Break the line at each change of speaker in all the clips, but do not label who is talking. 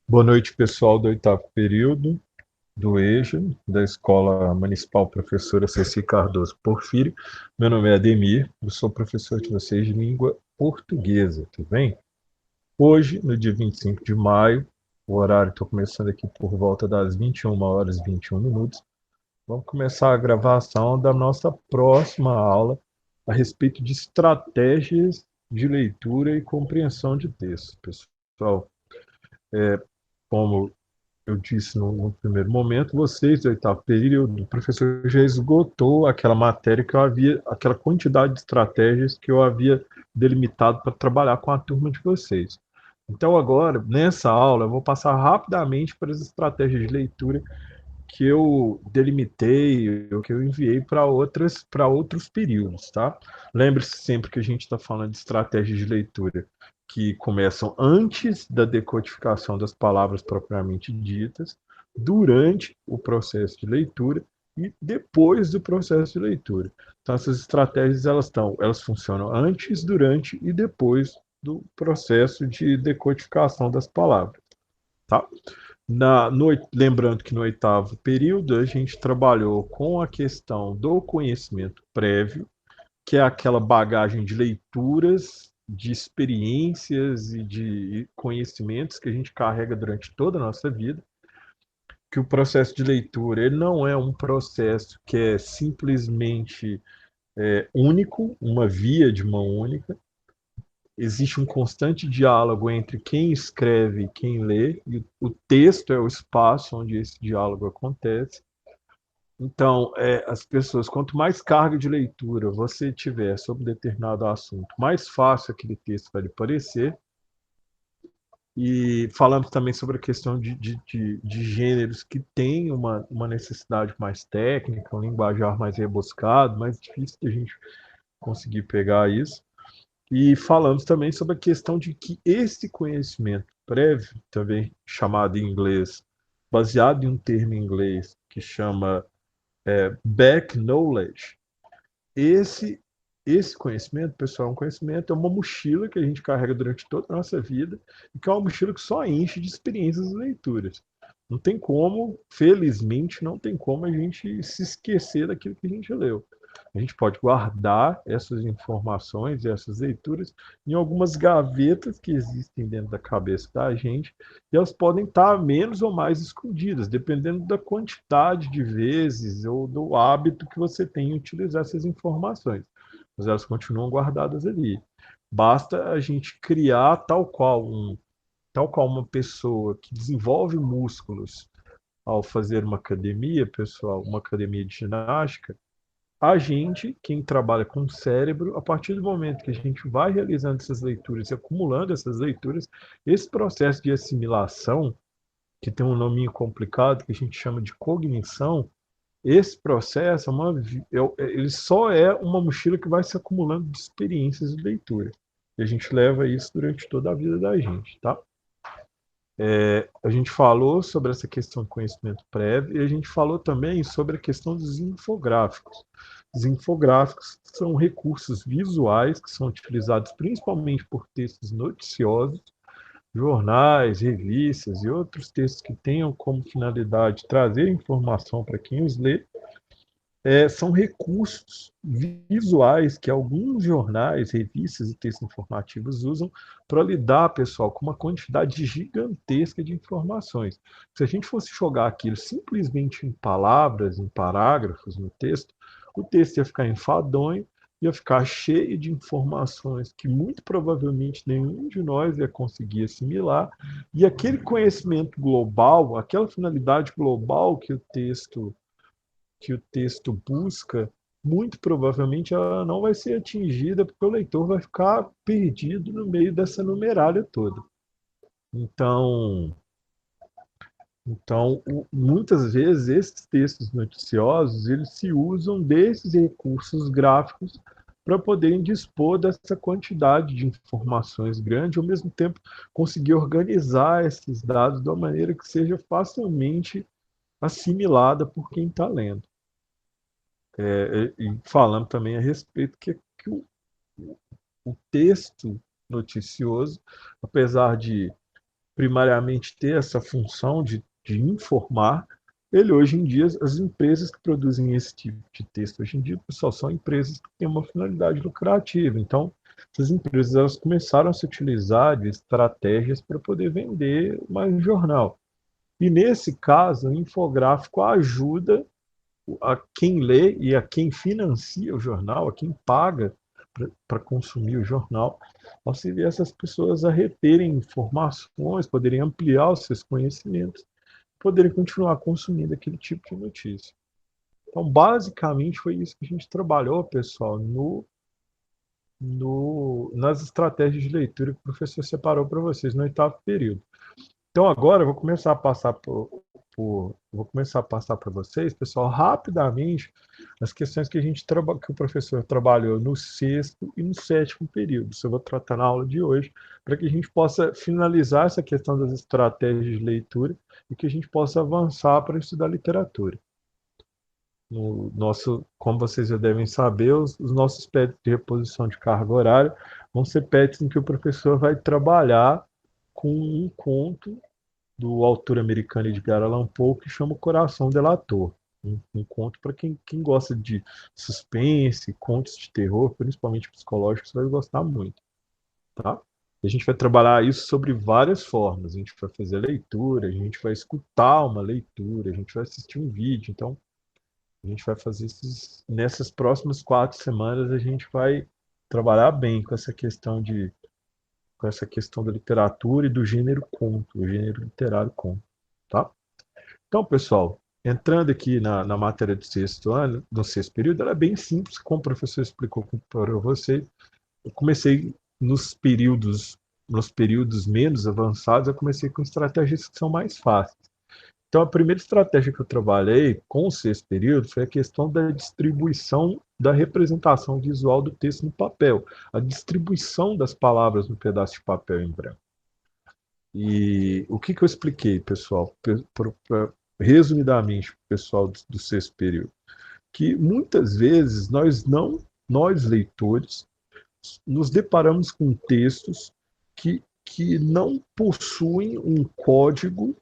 Boa noite, pessoal do oitavo período do EJA, da Escola Municipal Professora Ceci Cardoso Porfírio. Meu nome é Ademir, eu sou professor de vocês de língua portuguesa, tudo bem? Hoje, no dia 25 de maio, o horário está começando aqui por volta das 21 horas e 21 minutos. Vamos começar a gravação da nossa próxima aula a respeito de estratégias de leitura e compreensão de texto. Pessoal, como eu disse no primeiro momento, vocês do oitavo período, o professor já esgotou aquela matéria que eu havia, aquela quantidade de estratégias que eu havia delimitado para trabalhar com a turma de vocês. Então agora, nessa aula, eu vou passar rapidamente para as estratégias de leitura que eu delimitei, ou que eu enviei para outros períodos, tá? Lembre-se sempre que a gente está falando de estratégias de leitura que começam antes da decodificação das palavras propriamente ditas, durante o processo de leitura e depois do processo de leitura. Então essas estratégias elas funcionam antes, durante e depois do processo de decodificação das palavras, tá? Lembrando que no oitavo período a gente trabalhou com a questão do conhecimento prévio, que é aquela bagagem de leituras, de experiências e de conhecimentos que a gente carrega durante toda a nossa vida, que o processo de leitura ele não é um processo que é simplesmente único, uma via de mão única. Existe um constante diálogo entre quem escreve e quem lê, e o texto é o espaço onde esse diálogo acontece. Então, as pessoas, quanto mais carga de leitura você tiver sobre determinado assunto, mais fácil aquele texto vai lhe parecer. E falamos também sobre a questão de gêneros que têm uma necessidade mais técnica, um linguajar mais rebuscado, mais difícil de a gente conseguir pegar isso. E falamos também sobre a questão de que esse conhecimento prévio, também chamado em inglês, baseado em um termo em inglês que chama back knowledge, esse, esse conhecimento, pessoal, é um conhecimento, é uma mochila que a gente carrega durante toda a nossa vida e que é uma mochila que só enche de experiências e leituras. Não tem como, felizmente, não tem como a gente se esquecer daquilo que a gente leu. A gente pode guardar essas informações e essas leituras em algumas gavetas que existem dentro da cabeça da gente, e elas podem estar menos ou mais escondidas, dependendo da quantidade de vezes ou do hábito que você tem em utilizar essas informações. Mas elas continuam guardadas ali. Basta a gente criar tal qual uma pessoa que desenvolve músculos ao fazer uma academia, pessoal, uma academia de ginástica. A gente, quem trabalha com o cérebro, a partir do momento que a gente vai realizando essas leituras e acumulando essas leituras, esse processo de assimilação, que tem um nominho complicado que a gente chama de cognição, esse processo ele só é uma mochila que vai se acumulando de experiências de leitura. E a gente leva isso durante toda a vida da gente, tá? A gente falou sobre essa questão do conhecimento prévio e a gente falou também sobre a questão dos infográficos. Os infográficos são recursos visuais que são utilizados principalmente por textos noticiosos, jornais, revistas e outros textos que tenham como finalidade trazer informação para quem os lê. São recursos visuais que alguns jornais, revistas e textos informativos usam para lidar, pessoal, com uma quantidade gigantesca de informações. Se a gente fosse jogar aquilo simplesmente em palavras, em parágrafos no texto, o texto ia ficar enfadonho, ia ficar cheio de informações que muito provavelmente nenhum de nós ia conseguir assimilar, e aquele conhecimento global, aquela finalidade global que o texto busca, muito provavelmente ela não vai ser atingida, porque o leitor vai ficar perdido no meio dessa numeralha toda. Então, muitas vezes esses textos noticiosos eles se usam desses recursos gráficos para poderem dispor dessa quantidade de informações grande, ao mesmo tempo conseguir organizar esses dados de uma maneira que seja facilmente assimilada por quem está lendo. E falando também a respeito que o texto noticioso, apesar de primariamente ter essa função de informar, ele hoje em dia, as empresas que produzem esse tipo de texto hoje em dia, pessoal, são empresas que têm uma finalidade lucrativa. Então, essas empresas elas começaram a se utilizar de estratégias para poder vender mais jornal. E nesse caso, o infográfico ajuda a quem lê e a quem financia o jornal, a quem paga para consumir o jornal, auxilia essas pessoas a reterem informações, poderem ampliar os seus conhecimentos, poderem continuar consumindo aquele tipo de notícia. Então, basicamente, foi isso que a gente trabalhou, pessoal, nas estratégias de leitura que o professor separou para vocês no 8º período. Então agora eu vou começar a passar vou começar a passar para vocês, pessoal, rapidamente as questões que que o professor trabalhou no 6º e no 7º período. Isso eu vou tratar na aula de hoje, para que a gente possa finalizar essa questão das estratégias de leitura e que a gente possa avançar para estudar literatura. No nosso, como vocês já devem saber, os nossos PETs de reposição de carga horária vão ser PETs em que o professor vai trabalhar com um conto do autor americano Edgar Allan Poe que chama O Coração Delator. Um conto para quem gosta de suspense, contos de terror, principalmente psicológicos, vai gostar muito. Tá? E a gente vai trabalhar isso sobre várias formas. A gente vai fazer leitura, a gente vai escutar uma leitura, a gente vai assistir um vídeo. Então, a gente vai fazer nessas próximas 4 semanas, a gente vai trabalhar bem com essa questão da literatura e do gênero conto, o gênero literário conto, tá? Então, pessoal, entrando aqui na matéria do 6º ano, do 6º período, ela é bem simples, como o professor explicou para vocês. Eu comecei nos períodos menos avançados, eu comecei com estratégias que são mais fáceis. Então, a primeira estratégia que eu trabalhei com o 6º período foi a questão da distribuição da representação visual do texto no papel, a distribuição das palavras no pedaço de papel em branco. E o que eu expliquei, pessoal, resumidamente, para o pessoal do 6º período? Que muitas vezes nós leitores, nos deparamos com textos que não possuem um código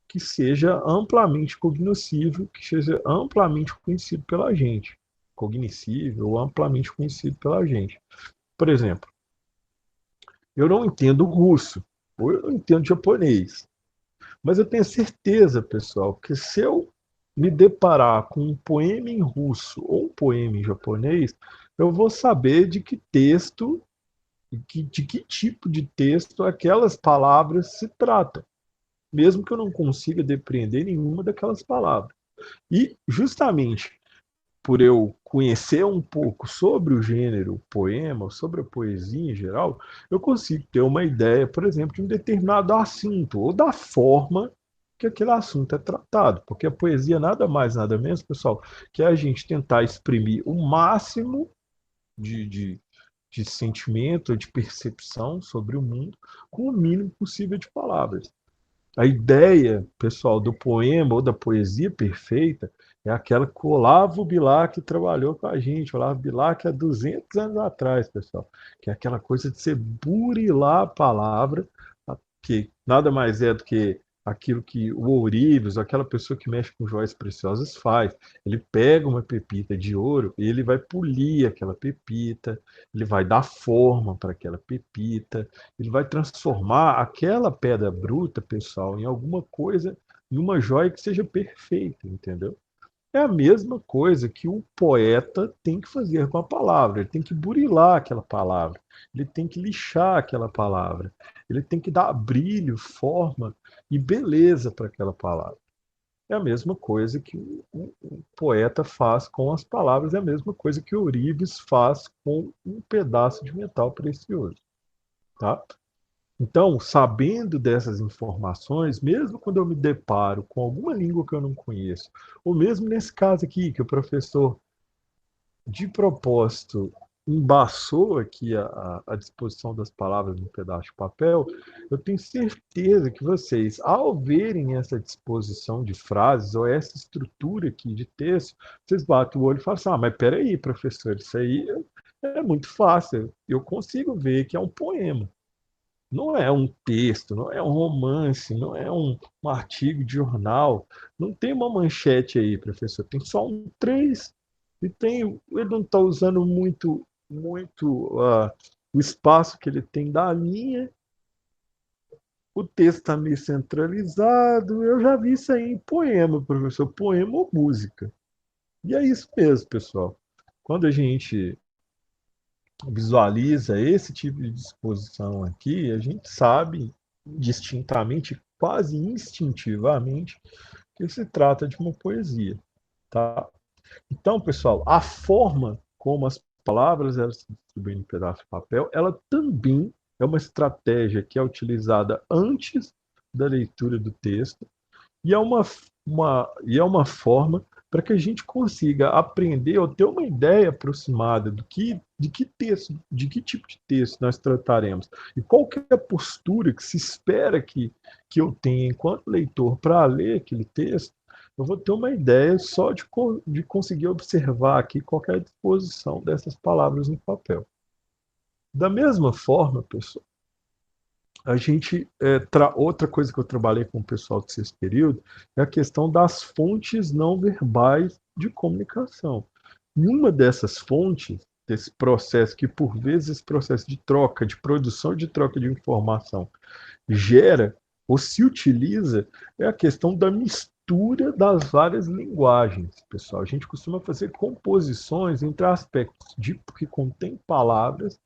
que seja amplamente cognoscível, que seja amplamente conhecido pela gente. Cognoscível ou amplamente conhecido pela gente. Por exemplo, eu não entendo russo, ou eu não entendo japonês. Mas eu tenho certeza, pessoal, que se eu me deparar com um poema em russo ou um poema em japonês, eu vou saber de que texto, de que tipo de texto aquelas palavras se tratam, mesmo que eu não consiga depreender nenhuma daquelas palavras. E justamente por eu conhecer um pouco sobre o gênero poema, sobre a poesia em geral, eu consigo ter uma ideia, por exemplo, de um determinado assunto ou da forma que aquele assunto é tratado. Porque a poesia nada mais, nada menos, pessoal, que é a gente tentar exprimir o máximo de, de, de sentimento, de percepção sobre o mundo com o mínimo possível de palavras. A ideia, pessoal, do poema ou da poesia perfeita é aquela que o Olavo Bilac trabalhou com a gente. O Olavo Bilac há 200 anos atrás, pessoal. Que é aquela coisa de você burilar a palavra, que nada mais é do que aquilo que o ourives, aquela pessoa que mexe com joias preciosas faz. Ele pega uma pepita de ouro e ele vai polir aquela pepita, ele vai dar forma para aquela pepita, ele vai transformar aquela pedra bruta, pessoal, em alguma coisa, em uma joia que seja perfeita, entendeu? É a mesma coisa que o poeta tem que fazer com a palavra. Ele tem que burilar aquela palavra. Ele tem que lixar aquela palavra. Ele tem que dar brilho, forma e beleza para aquela palavra. É a mesma coisa que o poeta faz com as palavras. É a mesma coisa que o Ourives faz com um pedaço de metal precioso. Tá? Então, sabendo dessas informações, mesmo quando eu me deparo com alguma língua que eu não conheço, ou mesmo nesse caso aqui, que o professor, de propósito, embaçou aqui a disposição das palavras no pedaço de papel, eu tenho certeza que vocês, ao verem essa disposição de frases, ou essa estrutura aqui de texto, vocês batem o olho e falam assim, mas peraí, professor, isso aí é muito fácil, eu consigo ver que é um poema. Não é um texto, não é um romance, não é um artigo de jornal. Não tem uma manchete aí, professor. Tem só um três. E tem, ele não está usando muito o espaço que ele tem da linha. O texto está meio centralizado. Eu já vi isso aí em poema, professor. Poema ou música. E é isso mesmo, pessoal. Quando a gente visualiza esse tipo de disposição aqui, a gente sabe distintamente, quase instintivamente, que se trata de uma poesia, tá? Então, pessoal, a forma como as palavras elas se distribuem em pedaço de papel, ela também é uma estratégia que é utilizada antes da leitura do texto e é uma forma para que a gente consiga aprender ou ter uma ideia aproximada de que texto, de que tipo de texto nós trataremos e qual que é a postura que se espera que eu tenha enquanto leitor para ler aquele texto. Eu vou ter uma ideia só de conseguir observar aqui qual que é a disposição dessas palavras no papel. Da mesma forma, pessoal, a gente outra coisa que eu trabalhei com o pessoal do sexto período é a questão das fontes não verbais de comunicação. E uma dessas fontes, desse processo, que por vezes esse processo de troca, de produção de troca de informação, gera ou se utiliza, é a questão da mistura das várias linguagens, pessoal. A gente costuma fazer composições entre aspectos de que contém palavras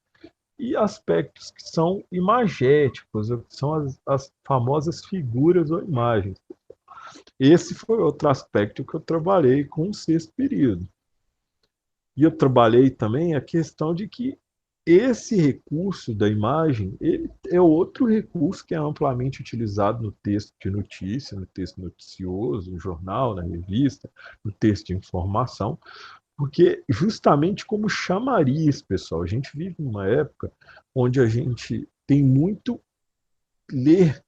e aspectos que são imagéticos, que são as famosas figuras ou imagens. Esse foi outro aspecto que eu trabalhei com o sexto período. E eu trabalhei também a questão de que esse recurso da imagem, ele é outro recurso que é amplamente utilizado no texto de notícia, no texto noticioso, no jornal, na revista, no texto de informação, porque justamente como chamariz, pessoal, a gente vive numa época onde a gente tem muito ler,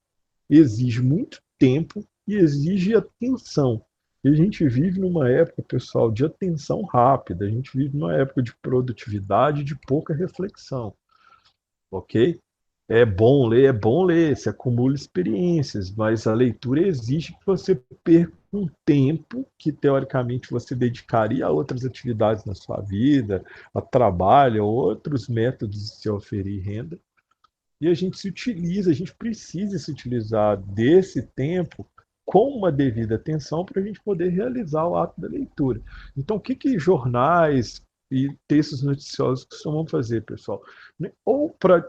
exige muito tempo e exige atenção. E a gente vive numa época, pessoal, de atenção rápida, a gente vive numa época de produtividade, de pouca reflexão, ok? É bom ler, se acumula experiências, mas a leitura exige que você perca um tempo que, teoricamente, você dedicaria a outras atividades na sua vida, a trabalho, a outros métodos de se oferir renda, e a gente se utiliza, a gente precisa se utilizar desse tempo com uma devida atenção para a gente poder realizar o ato da leitura. Então, o que, que jornais e textos noticiosos costumam fazer, pessoal? Ou para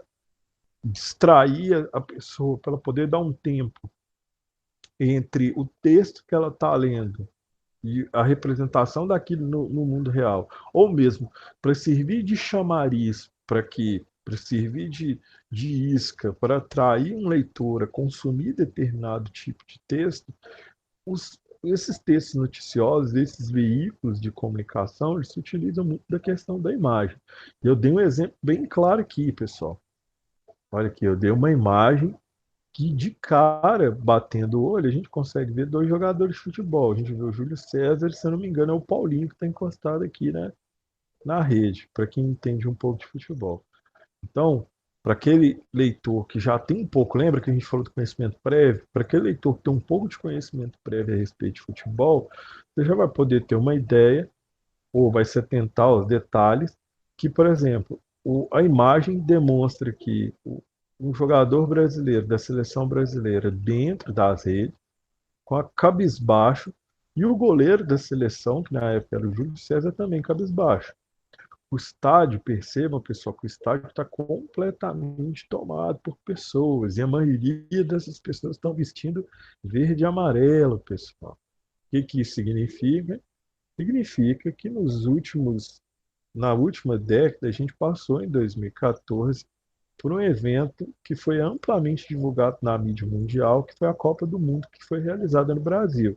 distrair a pessoa, para ela poder dar um tempo entre o texto que ela está lendo e a representação daquilo no mundo real, ou mesmo para servir de chamariz, para servir de isca, para atrair um leitor a consumir determinado tipo de texto, esses textos noticiosos, esses veículos de comunicação, eles se utilizam muito da questão da imagem. Eu dei um exemplo bem claro aqui, pessoal. Olha aqui, eu dei uma imagem que de cara, batendo o olho, a gente consegue ver dois jogadores de futebol. A gente vê o Júlio César, se eu não me engano, é o Paulinho que está encostado aqui, né, na rede, para quem entende um pouco de futebol. Então, para aquele leitor que já tem um pouco, lembra que a gente falou do conhecimento prévio? Para aquele leitor que tem um pouco de conhecimento prévio a respeito de futebol, você já vai poder ter uma ideia, ou vai se atentar aos detalhes, que, por exemplo, a imagem demonstra que um jogador brasileiro da seleção brasileira dentro das redes, com a cabisbaixo, e o goleiro da seleção, que na época era o Júlio César, também cabisbaixo. O estádio, percebam, pessoal, que o estádio está completamente tomado por pessoas, e a maioria dessas pessoas estão vestindo verde e amarelo, pessoal. O que, que isso significa? Significa que na última década, a gente passou em 2014 por um evento que foi amplamente divulgado na mídia mundial, que foi a Copa do Mundo, que foi realizada no Brasil.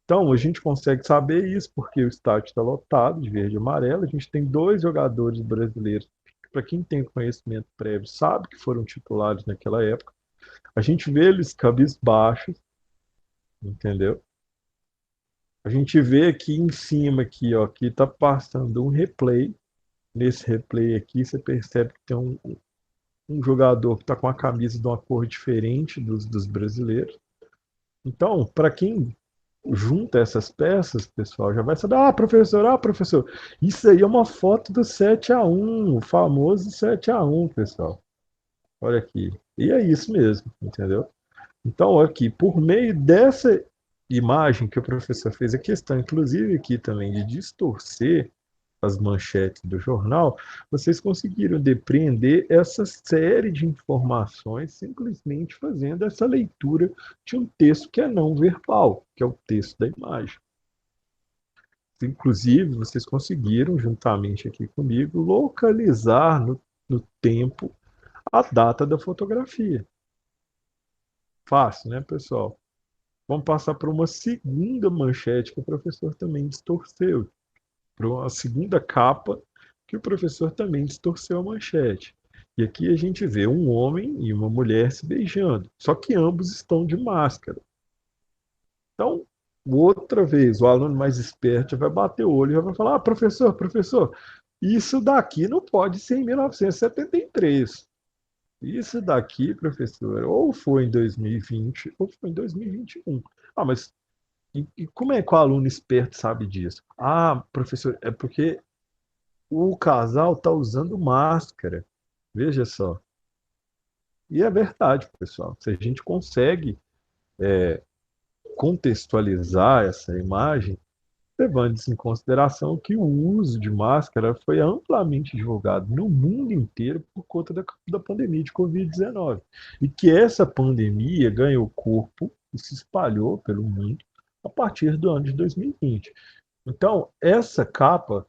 Então, a gente consegue saber isso porque o estádio está lotado de verde e amarelo. A gente tem dois jogadores brasileiros, para quem tem conhecimento prévio, sabe que foram titulares naquela época. A gente vê eles cabisbaixos, entendeu? A gente vê aqui em cima, aqui, ó, que está passando um replay. Nesse replay aqui, você percebe que tem um jogador que está com a camisa de uma cor diferente dos brasileiros. Então, para quem junta essas peças, pessoal, já vai saber, ah, professor, isso aí é uma foto do 7-1, o famoso 7-1, pessoal. Olha aqui. E é isso mesmo, entendeu? Então, aqui, por meio dessa imagem que o professor fez a questão, inclusive aqui também, de distorcer as manchetes do jornal, vocês conseguiram depreender essa série de informações simplesmente fazendo essa leitura de um texto que é não verbal, que é o texto da imagem. Inclusive, vocês conseguiram, juntamente aqui comigo, localizar no tempo a data da fotografia. Fácil, né, pessoal? Vamos passar para uma segunda manchete que o professor também distorceu, para uma segunda capa que o professor também distorceu a manchete. E aqui a gente vê um homem e uma mulher se beijando, só que ambos estão de máscara. Então, outra vez, o aluno mais esperto vai bater o olho e vai falar: professor, professor, isso daqui não pode ser em 1973. Isso daqui, professor, ou foi em 2020 ou foi em 2021. Mas e como é que o aluno esperto sabe disso? Professor, é porque o casal está usando máscara. Veja só. E é verdade, pessoal. Se a gente consegue contextualizar essa imagem, levando-se em consideração que o uso de máscara foi amplamente divulgado no mundo inteiro por conta da pandemia de Covid-19. E que essa pandemia ganhou corpo e se espalhou pelo mundo a partir do ano de 2020. Então, essa capa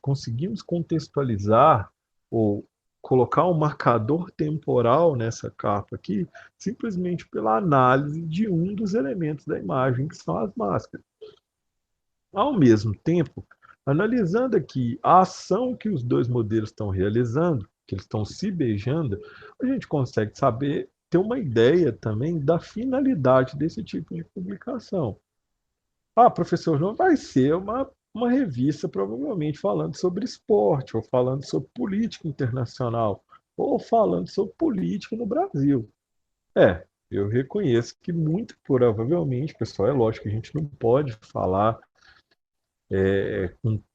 conseguimos contextualizar ou colocar um marcador temporal nessa capa aqui, simplesmente pela análise de um dos elementos da imagem, que são as máscaras. Ao mesmo tempo, analisando aqui a ação que os dois modelos estão realizando, que eles estão se beijando, a gente consegue saber, ter uma ideia também da finalidade desse tipo de publicação. Professor, não vai ser uma revista provavelmente falando sobre esporte, ou falando sobre política internacional, ou falando sobre política no Brasil. Eu reconheço que muito provavelmente, pessoal, é lógico que a gente não pode falar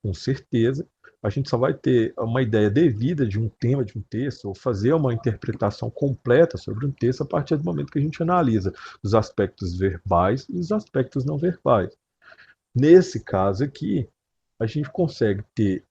com certeza, a gente só vai ter uma ideia devida de um tema de um texto, ou fazer uma interpretação completa sobre um texto a partir do momento que a gente analisa os aspectos verbais e os aspectos não verbais. Nesse caso aqui, a gente consegue ter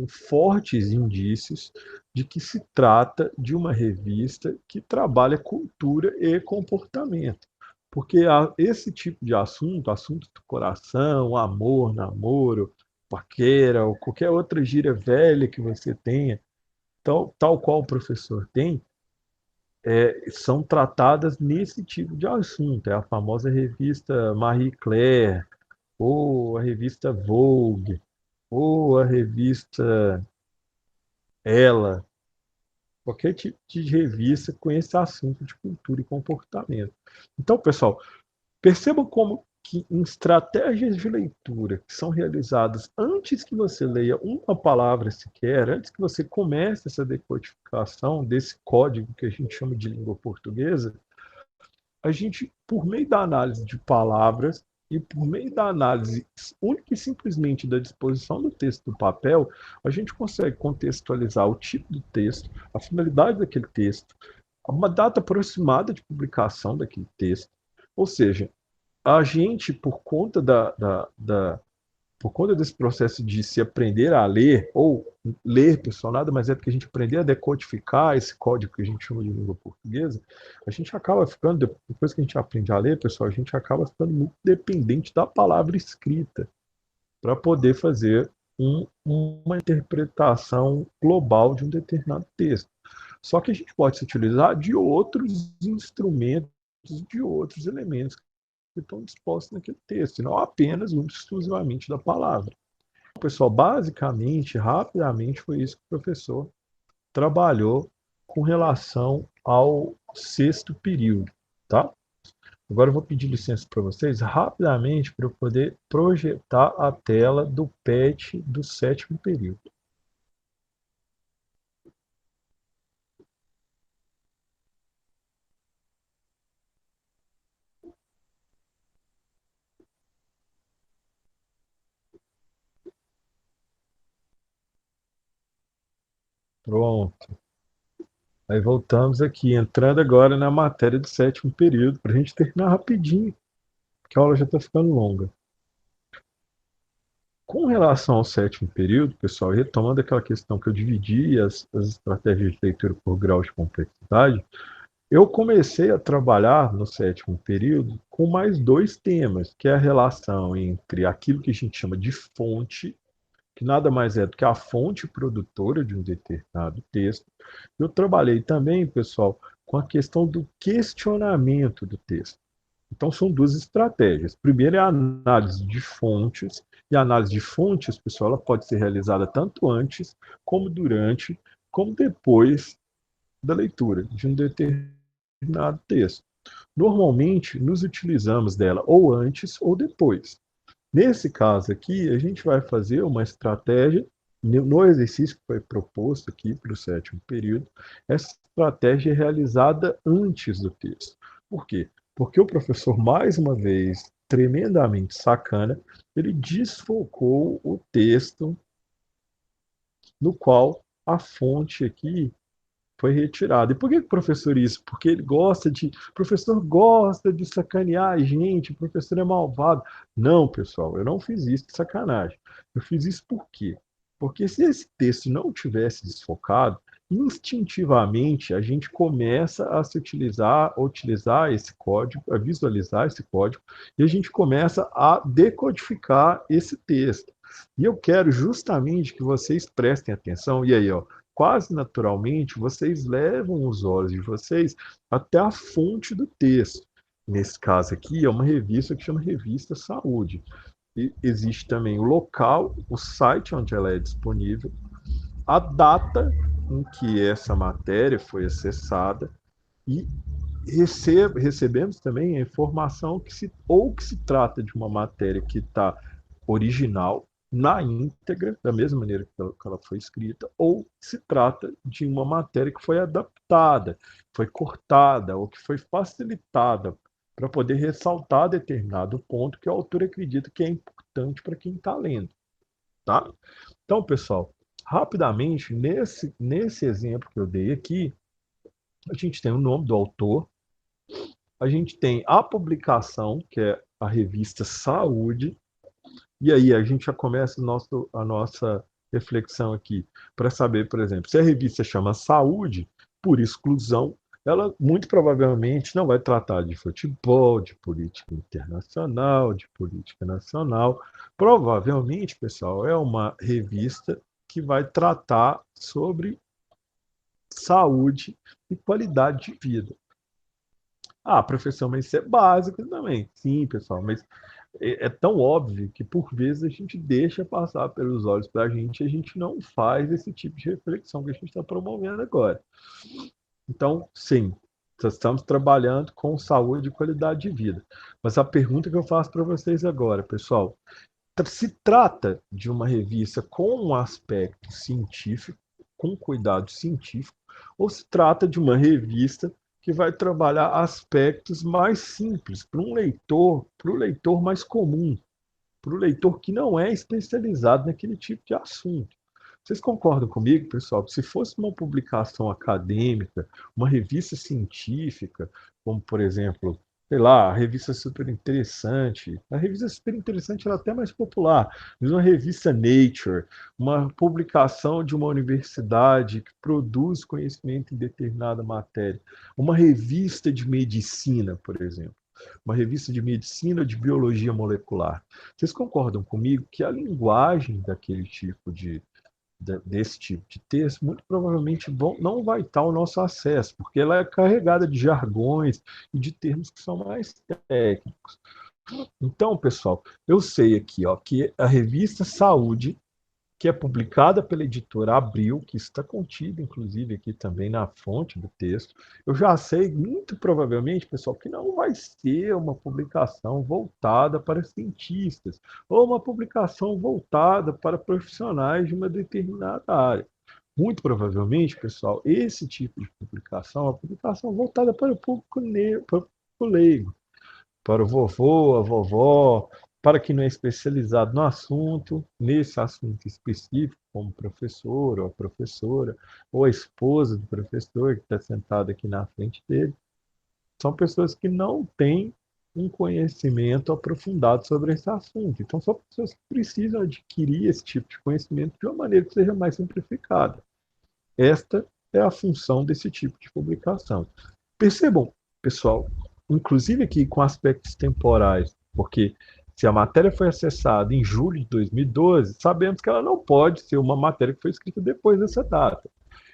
fortes indícios de que se trata de uma revista que trabalha cultura e comportamento. Porque esse tipo de assunto do coração, amor, namoro, paquera, ou qualquer outra gíria velha que você tenha, tal qual o professor tem, são tratadas nesse tipo de assunto. É a famosa revista Marie Claire, ou a revista Vogue, ou a revista Ela, qualquer tipo de revista com esse assunto de cultura e comportamento. Então, pessoal, perceba como que em estratégias de leitura que são realizadas antes que você leia uma palavra sequer, antes que você comece essa decodificação desse código que a gente chama de língua portuguesa, a gente, por meio da análise de palavras e por meio da análise única e simplesmente da disposição do texto do papel, a gente consegue contextualizar o tipo do texto, a finalidade daquele texto, uma data aproximada de publicação daquele texto. Ou seja, a gente, por conta desse processo de se aprender a ler, ou ler, pessoal, nada mais é do que a gente aprender a decodificar esse código que a gente chama de língua portuguesa, a gente acaba ficando, depois que a gente aprende a ler, pessoal, a gente acaba ficando muito dependente da palavra escrita para poder fazer uma interpretação global de um determinado texto. Só que a gente pode se utilizar de outros instrumentos, de outros elementos que estão dispostos naquele texto, e não apenas exclusivamente da palavra. Pessoal, basicamente, rapidamente, foi isso que o professor trabalhou com relação ao sexto período, tá? Agora eu vou pedir licença para vocês rapidamente para eu poder projetar a tela do PET do sétimo período. Pronto. Aí voltamos aqui, entrando agora na matéria do sétimo período, para a gente terminar rapidinho, porque a aula já está ficando longa. Com relação ao sétimo período, pessoal, retomando aquela questão que eu dividi as estratégias de leitura por grau de complexidade, eu comecei a trabalhar no sétimo período com mais dois temas, que é a relação entre aquilo que a gente chama de fonte, que nada mais é do que a fonte produtora de um determinado texto. Eu trabalhei também, pessoal, com a questão do questionamento do texto. Então, são duas estratégias. Primeiro é a análise de fontes, e a análise de fontes, pessoal, ela pode ser realizada tanto antes, como durante, como depois da leitura de um determinado texto. Normalmente, nos utilizamos dela ou antes ou depois. Nesse caso aqui, a gente vai fazer uma estratégia, no exercício que foi proposto aqui para o sétimo período, essa estratégia é realizada antes do texto. Por quê? Porque o professor, mais uma vez, tremendamente sacana, ele desfocou o texto no qual a fonte aqui foi retirado. E por que o professor isso? Porque ele gosta de. O professor gosta de sacanear a gente, o professor é malvado. Não, pessoal, eu não fiz isso de sacanagem. Eu fiz isso por quê? Porque se esse texto não tivesse desfocado, instintivamente a gente começa a se utilizar esse código, a visualizar esse código, e a gente começa a decodificar esse texto. E eu quero justamente que vocês prestem atenção, e aí, ó, quase naturalmente, vocês levam os olhos de vocês até a fonte do texto. Nesse caso aqui, é uma revista que chama Revista Saúde. E existe também o local, o site onde ela é disponível, a data em que essa matéria foi acessada e recebemos também a informação que se trata de uma matéria que está original, na íntegra, da mesma maneira que ela foi escrita, ou se trata de uma matéria que foi adaptada, foi cortada ou que foi facilitada para poder ressaltar determinado ponto que o autor acredita que é importante para quem está lendo. Tá? Então, pessoal, rapidamente, nesse exemplo que eu dei aqui, a gente tem o nome do autor, a gente tem a publicação, que é a revista Saúde, e aí a gente já começa a nossa reflexão aqui para saber, por exemplo, se a revista chama Saúde, por exclusão, ela muito provavelmente não vai tratar de futebol, de política internacional, de política nacional. Provavelmente, pessoal, é uma revista que vai tratar sobre saúde e qualidade de vida. Ah, professor, mas isso é básico também. Sim, pessoal, mas é tão óbvio que por vezes a gente deixa passar pelos olhos para a gente não faz esse tipo de reflexão que a gente está promovendo agora. Então, sim, nós estamos trabalhando com saúde e qualidade de vida. Mas a pergunta que eu faço para vocês agora, pessoal, se trata de uma revista com um aspecto científico, com cuidado científico, ou se trata de uma revista que vai trabalhar aspectos mais simples para o leitor mais comum, para o leitor que não é especializado naquele tipo de assunto. Vocês concordam comigo, pessoal, que se fosse uma publicação acadêmica, uma revista científica, como por exemplo, sei lá, a revista Super Interessante, a revista Super Interessante era até mais popular, mas uma revista Nature, uma publicação de uma universidade que produz conhecimento em determinada matéria, uma revista de medicina, por exemplo, uma revista de medicina ou de biologia molecular. Vocês concordam comigo que a linguagem daquele tipo desse tipo de texto, muito provavelmente não vai estar ao nosso acesso, porque ela é carregada de jargões e de termos que são mais técnicos. Então, pessoal, eu sei aqui ó, que a revista Saúde, que é publicada pela editora Abril, que está contida, inclusive, aqui também na fonte do texto. Eu já sei, muito provavelmente, pessoal, que não vai ser uma publicação voltada para cientistas, ou uma publicação voltada para profissionais de uma determinada área. Muito provavelmente, pessoal, esse tipo de publicação é uma publicação voltada para o público leigo, para o vovô, a vovó, para quem não é especializado no assunto, nesse assunto específico, como professor ou a professora, ou a esposa do professor que está sentada aqui na frente dele, são pessoas que não têm um conhecimento aprofundado sobre esse assunto. Então, são pessoas que precisam adquirir esse tipo de conhecimento de uma maneira que seja mais simplificada. Esta é a função desse tipo de publicação. Percebam, pessoal, inclusive aqui com aspectos temporais, porque se a matéria foi acessada em julho de 2012, sabemos que ela não pode ser uma matéria que foi escrita depois dessa data.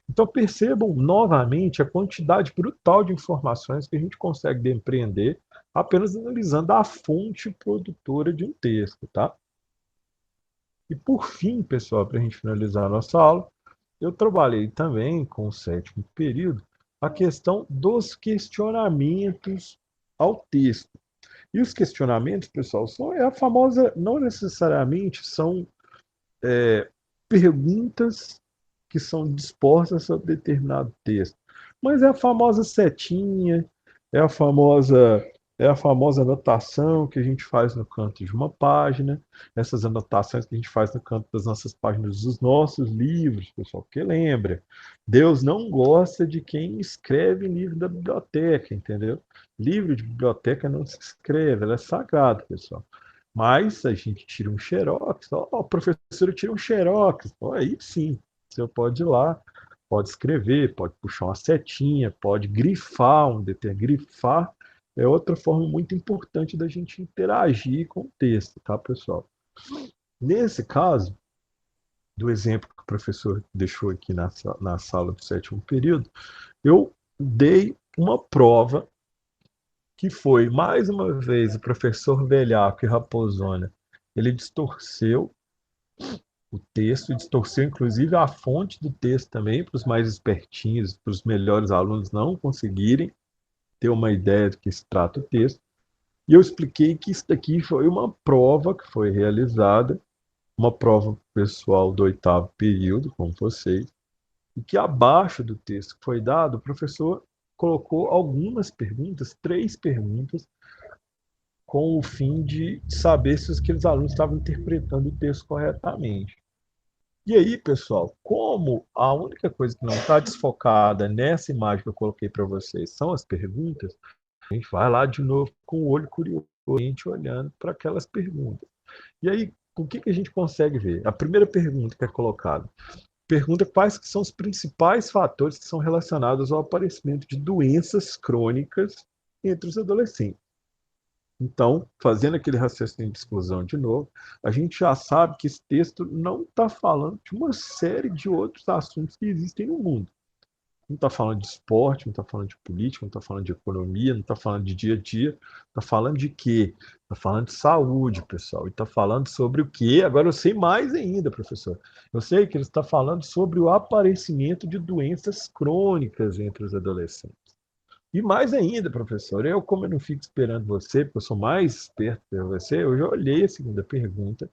Então percebam novamente a quantidade brutal de informações que a gente consegue depreender apenas analisando a fonte produtora de um texto, tá? E por fim, pessoal, para a gente finalizar a nossa aula, eu trabalhei também com o sétimo período a questão dos questionamentos ao texto. E os questionamentos, pessoal, é a famosa, não necessariamente são perguntas que são dispostas sobre determinado texto, mas é a famosa setinha, é a famosa é a famosa anotação que a gente faz no canto de uma página, essas anotações que a gente faz no canto das nossas páginas dos nossos livros, pessoal, porque lembra, Deus não gosta de quem escreve em livro da biblioteca, entendeu? Livro de biblioteca não se escreve, ela é sagrado, pessoal. Mas a gente tira um xerox, ó, o professor tira um xerox, ó, aí sim, você pode ir lá, pode escrever, pode puxar uma setinha, pode grifar um grifar é outra forma muito importante da gente interagir com o texto, tá, pessoal? Nesse caso, do exemplo que o professor deixou aqui na sala do sétimo período, eu dei uma prova que foi, mais uma vez, o professor Velhaco e Raposona, ele distorceu o texto, distorceu inclusive a fonte do texto também, para os mais espertinhos, para os melhores alunos não conseguirem ter uma ideia do que se trata o texto. E eu expliquei que isso daqui foi uma prova que foi realizada, uma prova pessoal do oitavo período, com vocês, e que abaixo do texto que foi dado, o professor colocou algumas perguntas, 3 perguntas, com o fim de saber se aqueles alunos estavam interpretando o texto corretamente. E aí, pessoal, como a única coisa que não está desfocada nessa imagem que eu coloquei para vocês são as perguntas, a gente vai lá de novo com o olho curioso, a gente olhando para aquelas perguntas. E aí, o que a gente consegue ver? A primeira pergunta que é colocada pergunta quais que são os principais fatores que são relacionados ao aparecimento de doenças crônicas entre os adolescentes. Então, fazendo aquele raciocínio de exclusão de novo, a gente já sabe que esse texto não está falando de uma série de outros assuntos que existem no mundo. Não está falando de esporte, não está falando de política, não está falando de economia, não está falando de dia a dia. Está falando de quê? Está falando de saúde, pessoal. E está falando sobre o quê? Agora eu sei mais ainda, professor. Eu sei que ele está falando sobre o aparecimento de doenças crônicas entre os adolescentes. E mais ainda, professor, como eu não fico esperando você, porque eu sou mais esperto que você, eu já olhei a segunda pergunta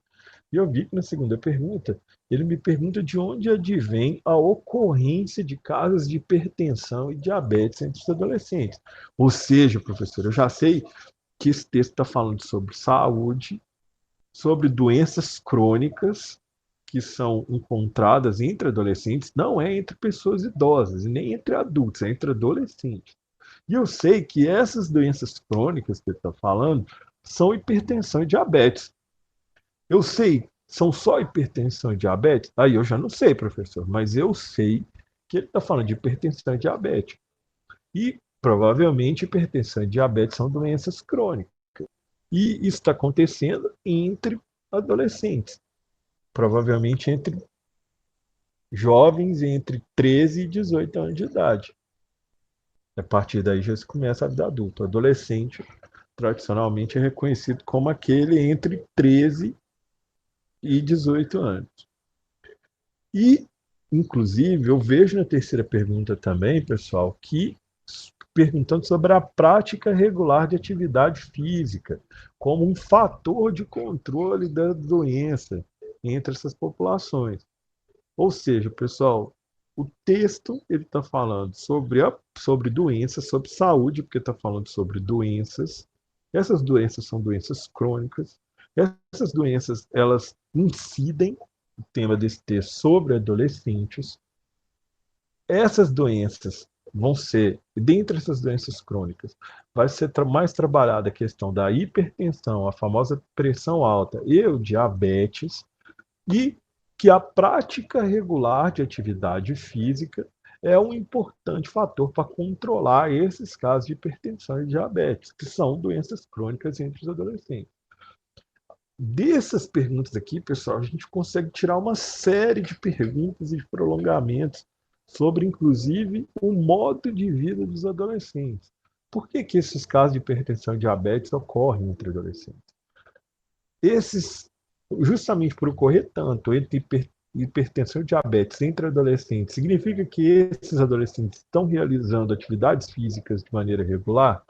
e eu vi que na segunda pergunta ele me pergunta de onde advém a ocorrência de casos de hipertensão e diabetes entre os adolescentes. Ou seja, professor, eu já sei que esse texto está falando sobre saúde, sobre doenças crônicas que são encontradas entre adolescentes, não é entre pessoas idosas e nem entre adultos, é entre adolescentes. E eu sei que essas doenças crônicas que ele está falando são hipertensão e diabetes. Eu sei, são só hipertensão e diabetes? Aí eu já não sei, professor, mas eu sei que ele está falando de hipertensão e diabetes. E provavelmente hipertensão e diabetes são doenças crônicas. E isso está acontecendo entre adolescentes, provavelmente entre jovens entre 13 e 18 anos de idade. A partir daí já se começa a vida adulta. O adolescente, tradicionalmente, é reconhecido como aquele entre 13 e 18 anos. E, inclusive, eu vejo na terceira pergunta também, pessoal, que perguntando sobre a prática regular de atividade física como um fator de controle da doença entre essas populações. Ou seja, pessoal, o texto ele está falando sobre doenças, sobre saúde, porque está falando sobre doenças. Essas doenças são doenças crônicas. Essas doenças, elas incidem, o tema desse texto, sobre adolescentes. Essas doenças vão ser, dentre essas doenças crônicas, vai ser mais trabalhada a questão da hipertensão, a famosa pressão alta e o diabetes, e que a prática regular de atividade física é um importante fator para controlar esses casos de hipertensão e diabetes, que são doenças crônicas entre os adolescentes. Dessas perguntas aqui, pessoal, a gente consegue tirar uma série de perguntas e de prolongamentos sobre, inclusive, o modo de vida dos adolescentes. Por que, que esses casos de hipertensão e diabetes ocorrem entre adolescentes? Esses, justamente por ocorrer tanto entre hipertensão e diabetes entre adolescentes, significa que esses adolescentes estão realizando atividades físicas de maneira regular?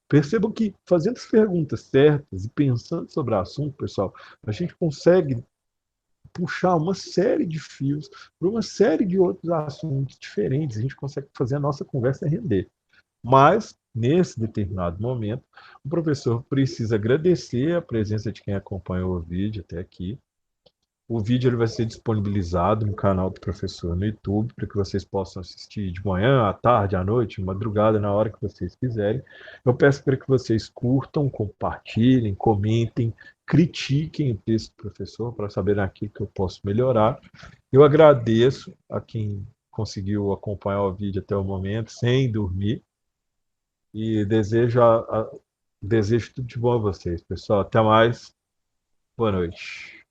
Percebam que, fazendo as perguntas certas e pensando sobre o assunto, pessoal, a gente consegue puxar uma série de fios para uma série de outros assuntos diferentes. A gente consegue fazer a nossa conversa render. Mas, nesse determinado momento, o professor precisa agradecer a presença de quem acompanhou o vídeo até aqui. O vídeo ele vai ser disponibilizado no canal do professor no YouTube, para que vocês possam assistir de manhã, à tarde, à noite, de madrugada, na hora que vocês quiserem. Eu peço para que vocês curtam, compartilhem, comentem, critiquem o texto do professor para saber aquilo que eu posso melhorar. Eu agradeço a quem conseguiu acompanhar o vídeo até o momento, sem dormir, e desejo tudo de bom a vocês, pessoal. Até mais. Boa noite.